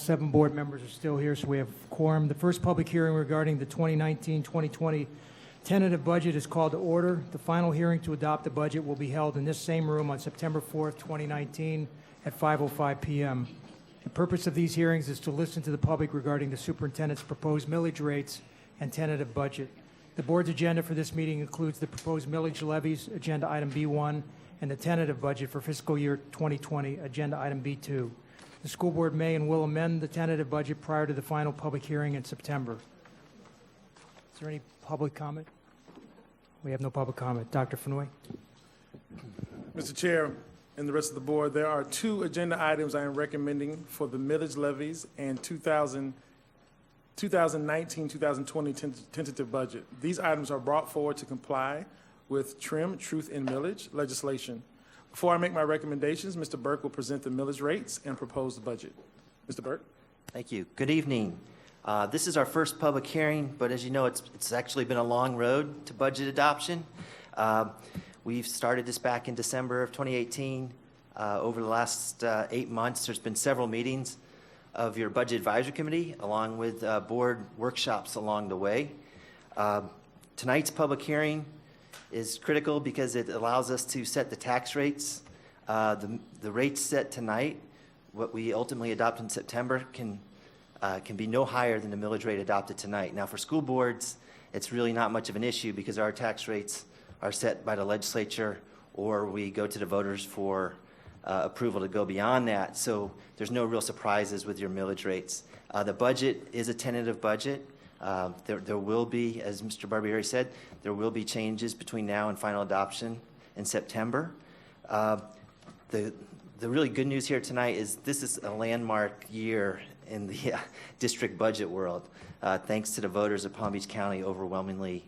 7 board members are still here, so we have quorum. The first public hearing regarding the 2019-2020 tentative budget is called to order. The final hearing to adopt the budget will be held in this same room on September 4th, 2019 at 5:05 p.m. The purpose of these hearings is to listen to the public regarding the superintendent's proposed millage rates and tentative budget. The board's agenda for this meeting includes the proposed millage levies, agenda item B1, and the tentative budget for fiscal year 2020, agenda item B2. The school board may and will amend the tentative budget prior to the final public hearing in September. Is there any public comment? We have no public comment. Dr. Fennoy? Mr. Chair and the rest of the board, there are 2 agenda items I am recommending for the millage levies and 2019-2020 tentative budget. These items are brought forward to comply with trim, truth, and millage legislation. Before I make my recommendations, Mr. Burke will present the millage rates and propose the budget. Mr. Burke? Thank you. Good evening. This is our first public hearing, but as you know, it's actually been a long road to budget adoption. We've started this back in December of 2018. Over the last 8 months, there's been several meetings of your Budget Advisory Committee, along with board workshops along the way. Tonight's public hearing is critical because it allows us to set the tax rates. The rates set tonight, what we ultimately adopt in September, can be no higher than the millage rate adopted tonight. Now, for school boards, it's really not much of an issue because our tax rates are set by the legislature, or we go to the voters for approval to go beyond that. So there's no real surprises with your millage rates. The budget is a tentative budget. There will be, as Mr. Barbieri said, there will be changes between now and final adoption in September. The really good news here tonight is this is a landmark year in the district budget world, thanks to the voters of Palm Beach County overwhelmingly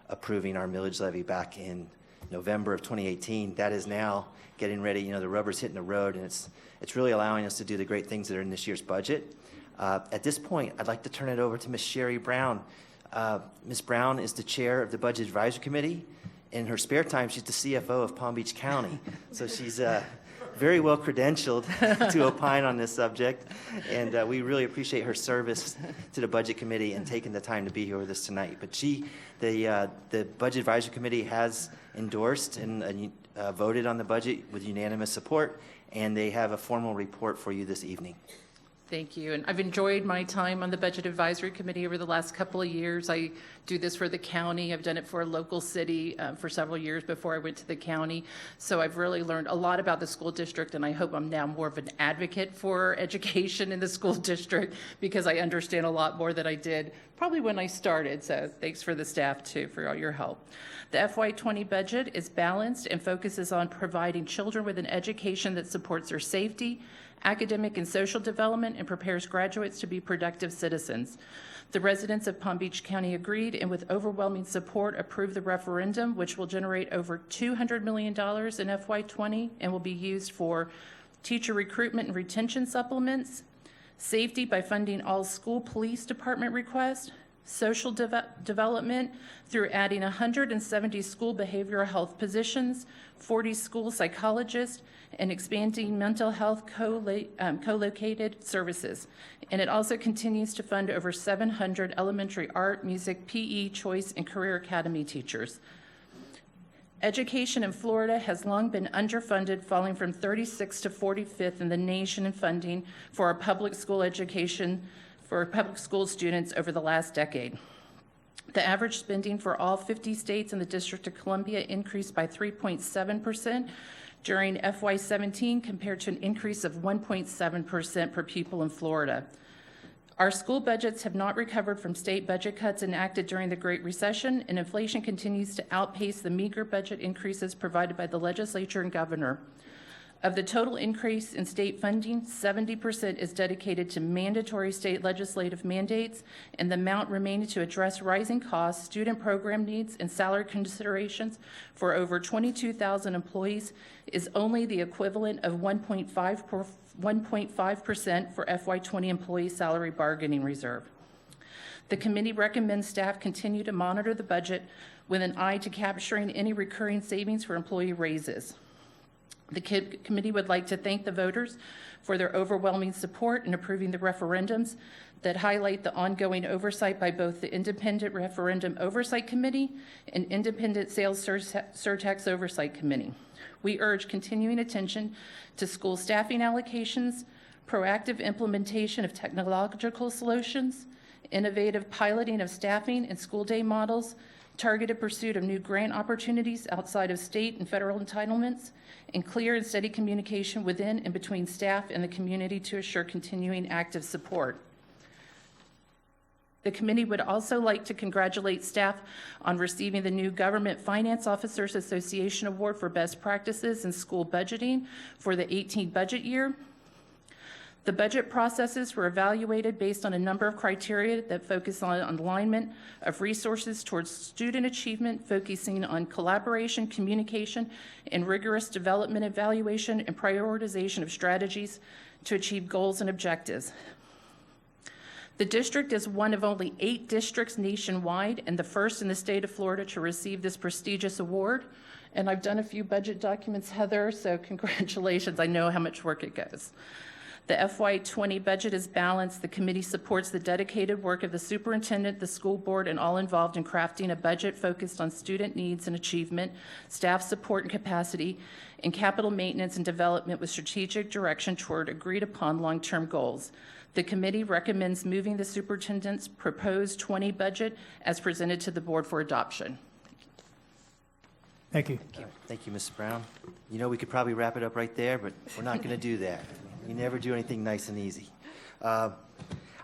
approving our millage levy back in November of 2018. That is now getting ready. You know, the rubber's hitting the road, and it's really allowing us to do the great things that are in this year's budget. At this point, I'd like to turn it over to Ms. Sherry Brown. Ms. Brown is the chair of the Budget Advisory Committee. In her spare time, she's the CFO of Palm Beach County. So she's very well credentialed to opine on this subject. And we really appreciate her service to the Budget Committee and taking the time to be here with us tonight. But the Budget Advisory Committee has endorsed and voted on the budget with unanimous support, and they have a formal report for you this evening. Thank you. And I've enjoyed my time on the Budget Advisory Committee over the last couple of years. I do this for the county. I've done it for a local city for several years before I went to the county. So I've really learned a lot about the school district, and I hope I'm now more of an advocate for education in the school district because I understand a lot more than I did probably when I started. So thanks for the staff too for all your help. The FY20 budget is balanced and focuses on providing children with an education that supports their safety, academic and social development, and prepares graduates to be productive citizens. The residents of Palm Beach County agreed and with overwhelming support approved the referendum, which will generate over $200 million in FY20 and will be used for teacher recruitment and retention supplements, safety by funding all school police department requests, social development through adding 170 school behavioral health positions, 40 school psychologists, and expanding mental health co-located services. And it also continues to fund over 700 elementary art, music, PE, choice, and career academy teachers. Education in Florida has long been underfunded, falling from 36th to 45th in the nation in funding for our public school education for public school students over the last decade. The average spending for all 50 states and the District of Columbia increased by 3.7% during FY17 compared to an increase of 1.7% per pupil in Florida. Our school budgets have not recovered from state budget cuts enacted during the Great Recession, and inflation continues to outpace the meager budget increases provided by the legislature and governor. Of the total increase in state funding, 70% is dedicated to mandatory state legislative mandates, and the amount remaining to address rising costs, student program needs, and salary considerations for over 22,000 employees is only the equivalent of 1.5% for FY20 employee salary bargaining reserve. The committee recommends staff continue to monitor the budget with an eye to capturing any recurring savings for employee raises. The committee would like to thank the voters for their overwhelming support in approving the referendums that highlight the ongoing oversight by both the Independent Referendum Oversight Committee and Independent Sales Surtax Oversight Committee. We urge continuing attention to school staffing allocations, proactive implementation of technological solutions, innovative piloting of staffing and school day models, targeted pursuit of new grant opportunities outside of state and federal entitlements, and clear and steady communication within and between staff and the community to assure continuing active support. The committee would also like to congratulate staff on receiving the new Government Finance Officers Association Award for Best Practices in School Budgeting for the 18 budget year. The budget processes were evaluated based on a number of criteria that focus on alignment of resources towards student achievement, focusing on collaboration, communication, and rigorous development evaluation and prioritization of strategies to achieve goals and objectives. The district is one of only 8 districts nationwide and the first in the state of Florida to receive this prestigious award. And I've done a few budget documents, Heather, so congratulations. I know how much work it goes. The FY20 budget is balanced. The committee supports the dedicated work of the superintendent, the school board, and all involved in crafting a budget focused on student needs and achievement, staff support and capacity, and capital maintenance and development with strategic direction toward agreed upon long-term goals. The committee recommends moving the superintendent's proposed 20 budget as presented to the board for adoption. Thank you. Thank you, Mrs. Brown. You know, we could probably wrap it up right there, but we're not going to do that. You never do anything nice and easy. I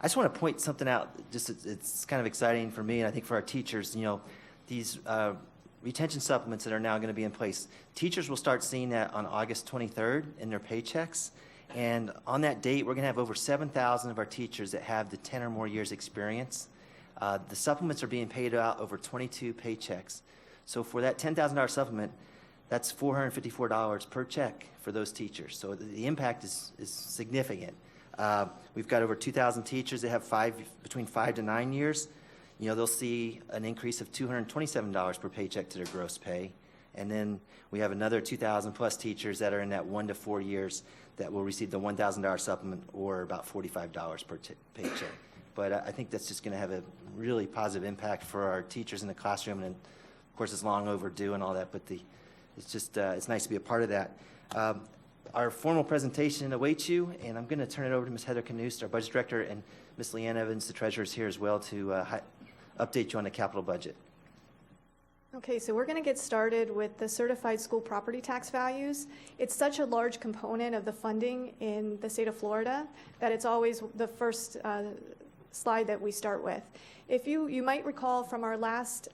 just want to point something out. Just it's kind of exciting for me, and I think for our teachers. You know, these retention supplements that are now going to be in place. Teachers will start seeing that on August 23rd in their paychecks. And on that date, we're going to have over 7,000 of our teachers that have the 10 or more years experience. The supplements are being paid out over 22 paychecks. So for that $10,000 supplement, that's $454 per check for those teachers. So the impact is significant. We've got over 2,000 teachers that have between 5 to 9 years. You know, they'll see an increase of $227 per paycheck to their gross pay. And then we have another 2,000 plus teachers that are in that 1 to 4 years that will receive the $1,000 supplement, or about $45 per paycheck. But I think that's just going to have a really positive impact for our teachers in the classroom. And of course, it's long overdue and all that, but it's just it's nice to be a part of that. Our formal presentation awaits you, and I'm going to turn it over to Ms. Heather Knust, our budget director, and Ms. Leanne Evans, the treasurer, is here as well to update you on the capital budget. Okay, so we're going to get started with the certified school property tax values. It's such a large component of the funding in the state of Florida that it's always the first slide that we start with. If you might recall from our last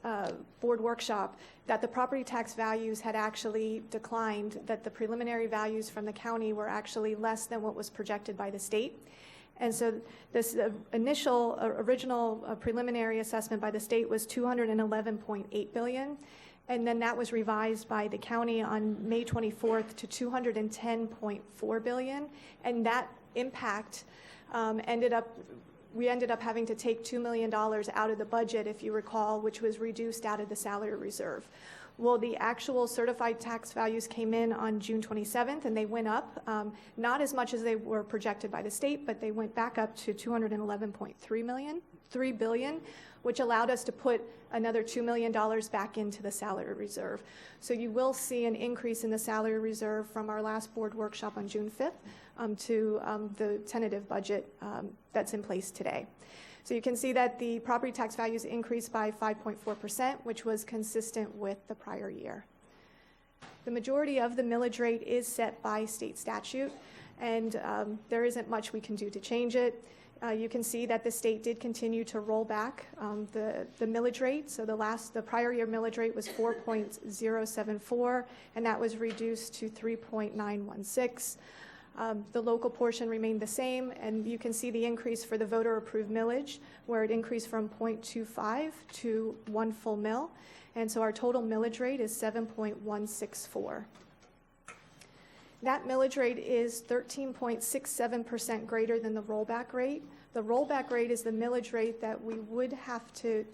board workshop that the property tax values had actually declined, that the preliminary values from the county were actually less than what was projected by the state. And so this original preliminary assessment by the state was $211.8 billion, and then that was revised by the county on May 24th to $210.4 billion, and that impact we ended up having to take $2 million out of the budget, if you recall, which was reduced out of the salary reserve. Well, the actual certified tax values came in on June 27th, and they went up, not as much as they were projected by the state, but they went back up to $211.3 billion, which allowed us to put another $2 million back into the salary reserve. So you will see an increase in the salary reserve from our last board workshop on June 5th to the tentative budget that's in place today. So you can see that the property tax values increased by 5.4%, which was consistent with the prior year. The majority of the millage rate is set by state statute, and there isn't much we can do to change it. You can see that the state did continue to roll back the millage rate. So the prior year millage rate was 4.074, and that was reduced to 3.916. The local portion remained the same, and you can see the increase for the voter-approved millage, where it increased from 0.25 to 1 full mill, and so our total millage rate is 7.164. That millage rate is 13.67% greater than the rollback rate. The rollback rate is the millage rate that we would have to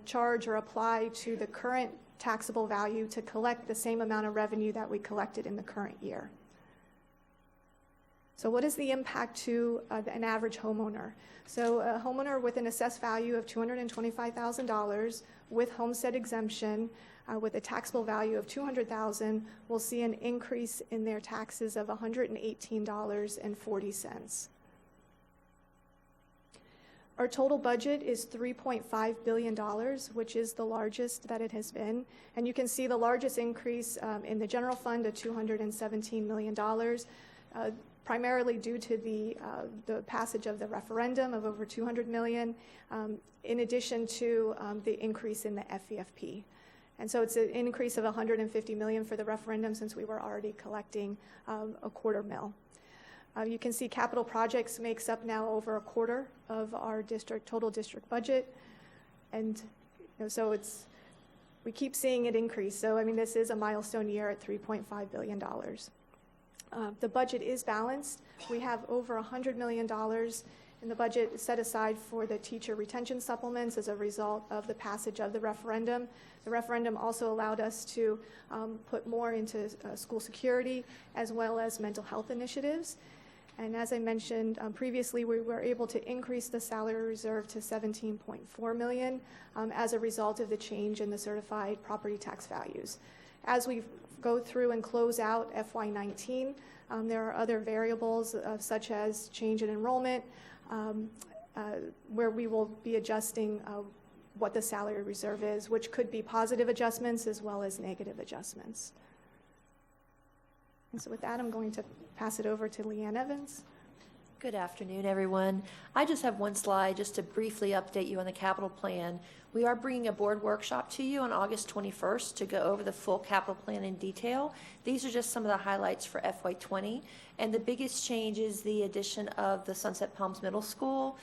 charge or apply to the current taxable value to collect the same amount of revenue that we collected in the current year. So what is the impact to an average homeowner? So a homeowner with an assessed value of $225,000 with homestead exemption, with a taxable value of $200,000, will see an increase in their taxes of $118.40. Our total budget is $3.5 billion, which is the largest that it has been. And you can see the largest increase in the general fund of $217 million, primarily due to the passage of the referendum of over $200 million, in addition to the increase in the FEFP. And so it's an increase of $150 million for the referendum, since we were already collecting $250,000. You can see capital projects makes up now over a quarter of our total district budget. And so we keep seeing it increase. So, I mean, this is a milestone year at $3.5 billion. The budget is balanced. We have over $100 million in the budget set aside for the teacher retention supplements as a result of the passage of the referendum. The referendum also allowed us to put more into school security as well as mental health initiatives. And as I mentioned previously, we were able to increase the salary reserve to $17.4 million as a result of the change in the certified property tax values. As we go through and close out FY19, there are other variables such as change in enrollment, where we will be adjusting what the salary reserve is, which could be positive adjustments as well as negative adjustments. And so with that, I'm going to pass it over to Leanne Evans. Good afternoon, everyone. I just have one slide just to briefly update you on the capital plan. We are bringing a board workshop to you on August 21st to go over the full capital plan in detail. These are just some of the highlights for FY20. And the biggest change is the addition of the Sunset Palms Middle School.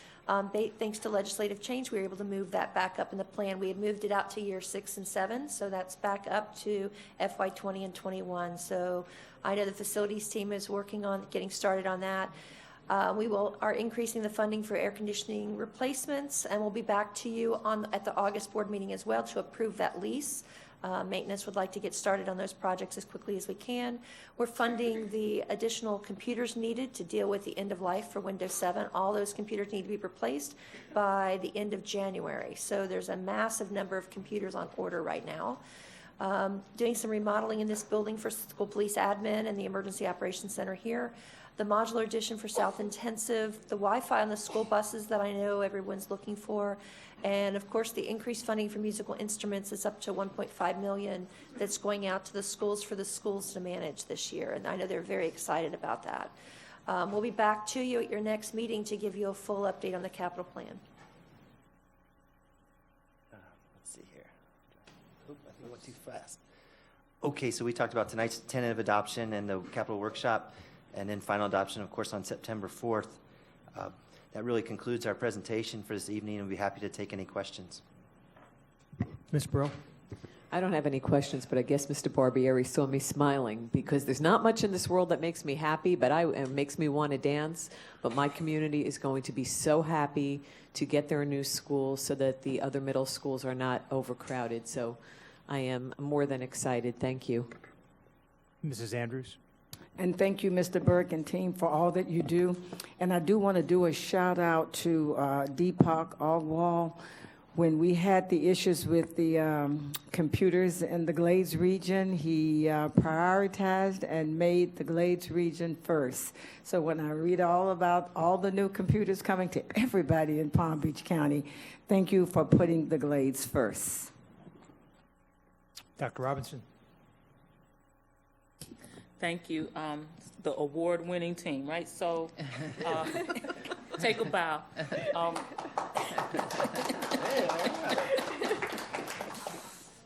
Thanks to legislative change, we were able to move that back up in the plan. We had moved it out to year 6 and 7, so that's back up to FY20 and 21. So I know the facilities team is working on getting started on that. We are increasing the funding for air conditioning replacements, and we'll be back to you at the August board meeting as well to approve that lease. Maintenance would like to get started on those projects as quickly as we can. We're funding the additional computers needed to deal with the end of life for Windows 7. All those computers need to be replaced by the end of January. So there's a massive number of computers on order right now. Doing some remodeling in this building for school police admin and the emergency operations center here. The modular addition for South Intensive, the Wi-Fi on the school buses that I know everyone's looking for, and of course the increased funding for musical instruments is up to $1.5 million that's going out to the schools for the schools to manage this year, and I know they're very excited about that. We'll be back to you at your next meeting to give you a full update on the capital plan. Let's see here. Oop, I think I went too fast. Okay, so we talked about tonight's tentative adoption and the capital workshop, and then final adoption, of course, on September 4th. That really concludes our presentation for this evening, and we'll be happy to take any questions. Ms. Brill? I don't have any questions, but I guess Mr. Barbieri saw me smiling, because there's not much in this world that makes me happy, but it makes me want to dance. But my community is going to be so happy to get their new school so that the other middle schools are not overcrowded. So I am more than excited. Thank you. Mrs. Andrews? And thank you, Mr. Burke and team, for all that you do. And I do want to do a shout out to Deepak Agwal. When we had the issues with the computers in the Glades region, he prioritized and made the Glades region first. So when I read all about all the new computers coming to everybody in Palm Beach County, thank you for putting the Glades first. Dr. Robinson? Thank you. The award-winning team, right? So take a bow.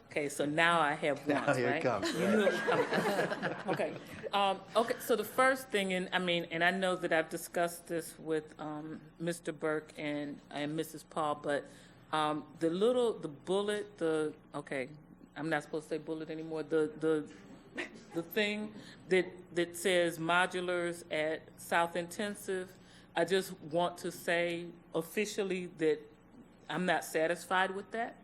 Okay, so now I have one, Now here right? it comes. You knew it was coming. Okay. Okay, so the first thing, and I know that I've discussed this with Mr. Burke and Mrs. Paul, but the bullet, okay, I'm not supposed to say bullet anymore, the thing that says modulars at South Intensive, I just want to say officially that I'm not satisfied with that.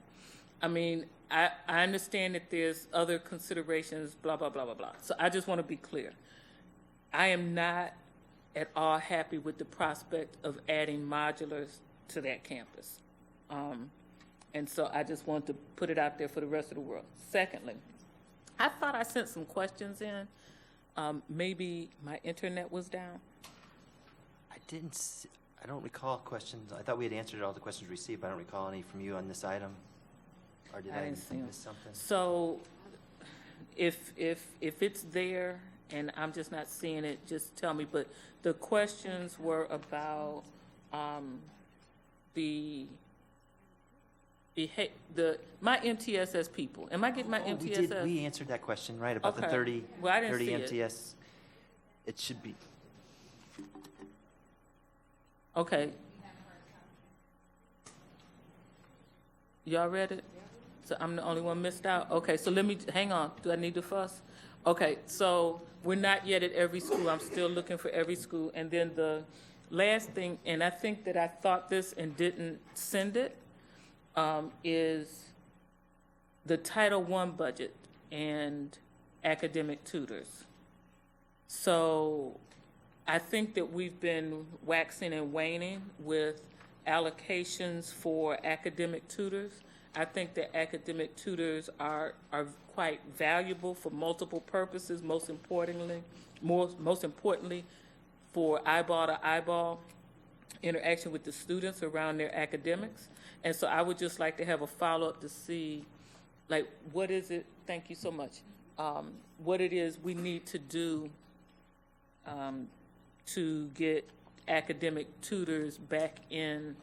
I mean, I understand that there's other considerations, blah, blah, blah, blah, blah. So I just want to be clear. I am not at all happy with the prospect of adding modulars to that campus. And so I just want to put it out there for the rest of the world. Secondly, I thought I sent some questions in. Maybe my internet was down. I don't recall questions. I thought we had answered all the questions received, but I don't recall any from you on this item. Or did I didn't see 'em. miss something? So if it's there and I'm just not seeing it, just tell me. But the questions were about my MTSS people. Am I getting my MTSS? We answered that question, right, about the Okay. 30, Well, I didn't 30 see it. MTS. It should be, Okay. Y'all read it? So I'm the only one missed out? Okay, so let me, hang on, do I need to fuss? Okay, so we're not yet at every school, I'm still looking for every school. And then the last thing, and I think that I thought this and didn't send it, is the Title I budget and academic tutors. So I think that we've been waxing and waning with allocations for academic tutors. I think that academic tutors are quite valuable for multiple purposes, most importantly for eyeball to eyeball interaction with the students around their academics. And so I would just like to have a follow-up to see, like, what is it, thank you so much, what it is we need to do to get academic tutors back in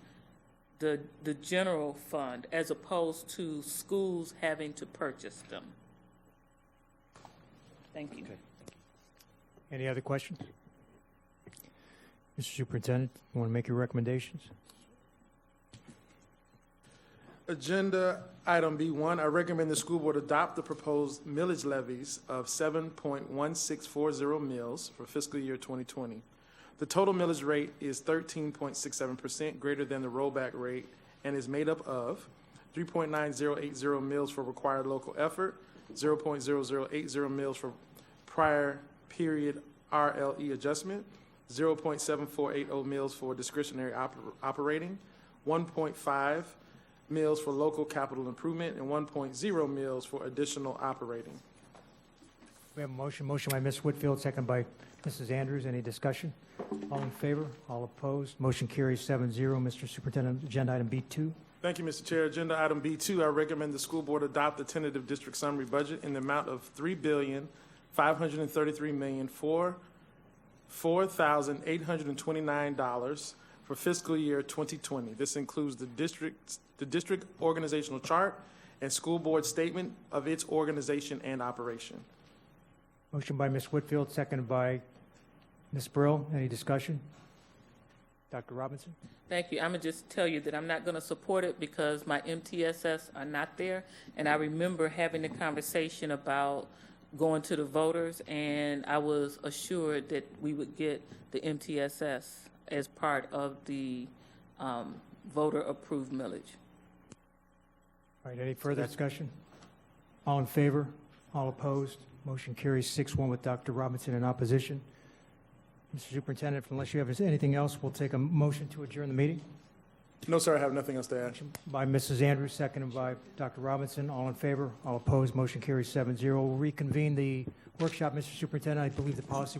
the general fund as opposed to schools having to purchase them. Thank you. Okay. Any other questions? Mr. Superintendent, you want to make your recommendations? Agenda item B1, I recommend the school board adopt the proposed millage levies of 7.1640 mills for fiscal year 2020. The total millage rate is 13.67%, greater than the rollback rate, and is made up of 3.9080 mills for required local effort, 0.0080 mills for prior period RLE adjustment, 0.7480 mills for discretionary operating, 1.5 mills for local capital improvement, and 1.0 mills for additional operating. We have a motion by Ms. Whitfield, second by Mrs. Andrews. Any discussion? All in favor? All opposed? Motion carries 7-0. Mr. Superintendent, agenda item B2. Thank you, Mr. Chair. Agenda item B2, I recommend the school board adopt the tentative district summary budget in the amount of $3,533,004,829 for fiscal year 2020. This includes the district organizational chart and school board statement of its organization and operation. Motion by Ms. Whitfield, seconded by Ms. Brill. Any discussion? Dr. Robinson? Thank you. I'm going to just tell you that I'm not going to support it because my MTSS are not there. And I remember having a conversation about going to the voters, and I was assured that we would get the MTSS as part of the voter-approved millage. All right, any further discussion? All in favor? All opposed? Motion carries 6-1 with Dr. Robinson in opposition. Mr. Superintendent, unless you have anything else, we'll take a motion to adjourn the meeting. No, sir, I have nothing else to add. By Mrs. Andrews, seconded by Dr. Robinson. All in favor? All opposed? Motion carries 7-0. We'll reconvene the workshop, Mr. Superintendent. I believe the policy